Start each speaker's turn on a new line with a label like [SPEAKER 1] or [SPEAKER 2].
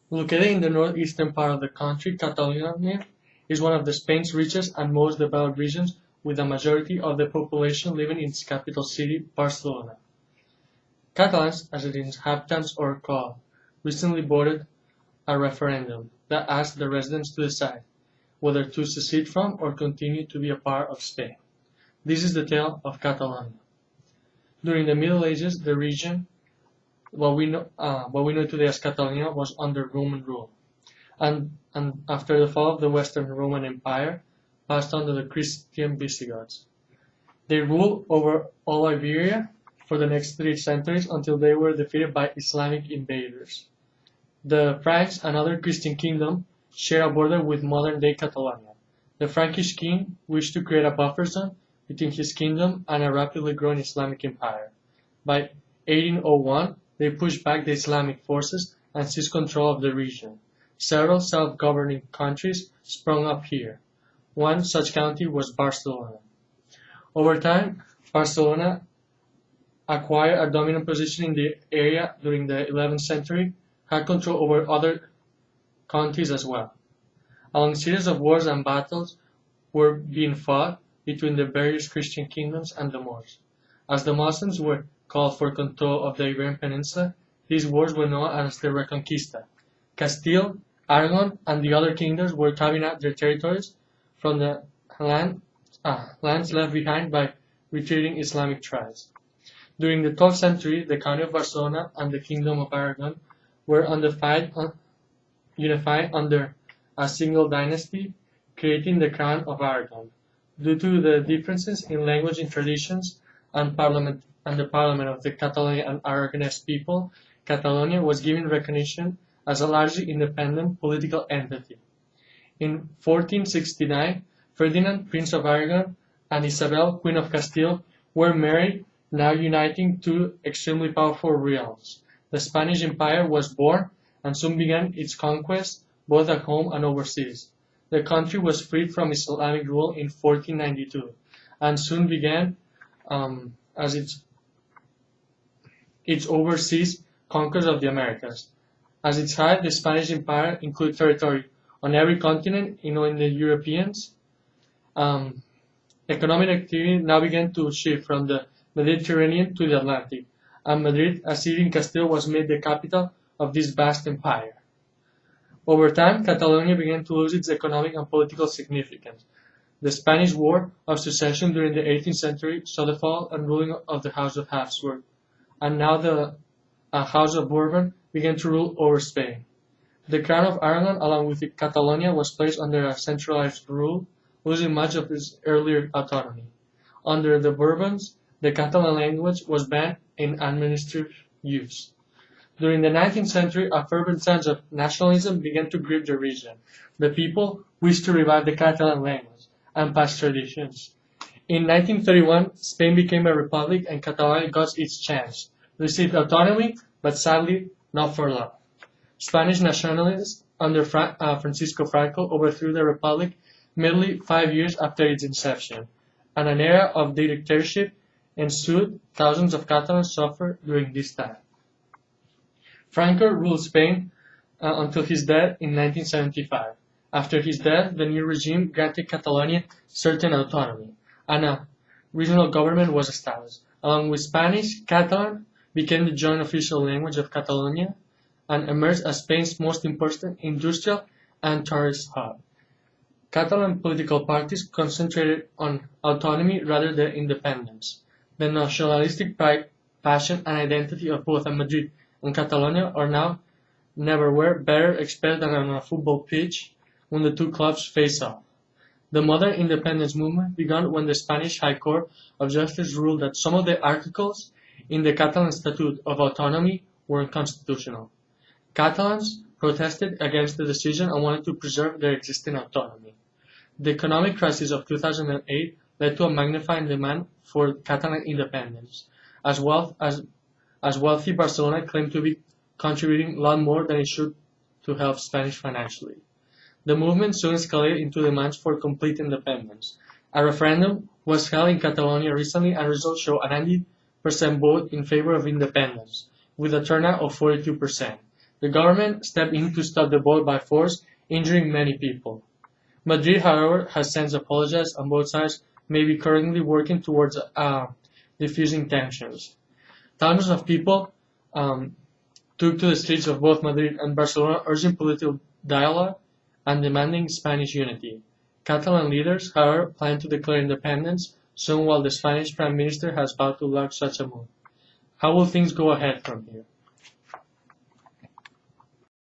[SPEAKER 1] Located in the northeastern part of the country, Catalonia is one of Spain's richest and most developed regions, with a majority of the population living in its capital city, Barcelona. Catalans, as its inhabitants are called, recently voted a referendum that asked the residents to decide whether to secede from or continue to be a part of Spain. This is the tale of Catalonia. During the Middle Ages, the region, what we know today as Catalonia, was under Roman rule, and after the fall of the Western Roman Empire, passed under the Christian Visigoths. They ruled over all Iberia for the next 3 centuries until they were defeated by Islamic invaders. The Franks, another Christian kingdom, share a border with modern-day Catalonia. The Frankish king wished to create a buffer zone between his kingdom and a rapidly growing Islamic empire. By 1801, they pushed back the Islamic forces and seized control of the region. Several self-governing countries sprung up here. One such county was Barcelona. Over time, Barcelona acquired a dominant position in the area during the 11th century, had control over other counties as well. A long series of wars and battles were being fought between the various Christian kingdoms and the Moors. As the Muslims were called for control of the Iberian Peninsula, these wars were known as the Reconquista. Castile, Aragon, and the other kingdoms were carving out their territories from the lands left behind by retreating Islamic tribes. During the 12th century, the County of Barcelona and the Kingdom of Aragon were unified under a single dynasty, creating the Crown of Aragon. Due to the differences in language and traditions and the parliament of the Catalan and Aragonese people, Catalonia was given recognition as a largely independent political entity. In 1469, Ferdinand, Prince of Aragon, and Isabel, Queen of Castile, were married, now uniting two extremely powerful realms. The Spanish Empire was born and soon began its conquest both at home and overseas. The country was freed from Islamic rule in 1492 and soon began as its overseas conquest of the Americas. As its height, the Spanish Empire included territory on every continent, in the Europeans. Economic activity now began to shift from the Mediterranean to the Atlantic, and Madrid, a city in Castile, was made the capital of this vast empire. Over time, Catalonia began to lose its economic and political significance. The Spanish War of Succession during the 18th century saw the fall and ruling of the House of Habsburg, and now the House of Bourbon began to rule over Spain. The Crown of Aragon, along with Catalonia, was placed under a centralized rule, losing much of its earlier autonomy. Under the Bourbons, the Catalan language was banned in administrative use. During the 19th century, a fervent sense of nationalism began to grip the region. The people wished to revive the Catalan language and past traditions. In 1931, Spain became a republic and Catalonia got its chance, received autonomy, but sadly not for long. Spanish nationalists under Francisco Franco overthrew the republic merely 5 years after its inception, and an era of dictatorship ensued. Thousands of Catalans suffered during this time. Franco ruled Spain until his death in 1975. After his death, the new regime granted Catalonia certain autonomy, and a regional government was established. Along with Spanish, Catalan became the joint official language of Catalonia and emerged as Spain's most important industrial and tourist hub. Catalan political parties concentrated on autonomy rather than independence. The nationalistic pride, passion, and identity of both Madrid and Catalonia are now never were better expressed than on a football pitch when the two clubs face off. The modern independence movement began when the Spanish High Court of Justice ruled that some of the articles in the Catalan Statute of Autonomy were unconstitutional. Catalans protested against the decision and wanted to preserve their existing autonomy. The economic crisis of 2008 led to a magnifying demand for Catalan independence, as wealthy Barcelona claimed to be contributing a lot more than it should to help Spanish financially. The movement soon escalated into demands for complete independence. A referendum was held in Catalonia recently and results show a 90% vote in favor of independence, with a turnout of 42%. The government stepped in to stop the vote by force, injuring many people. Madrid, however, has since apologized, and both sides may be currently working towards diffusing tensions. Thousands of people took to the streets of both Madrid and Barcelona urging political dialogue and demanding Spanish unity. Catalan leaders, however, plan to declare independence soon while the Spanish Prime Minister has vowed to block such a move. How will things go ahead from here?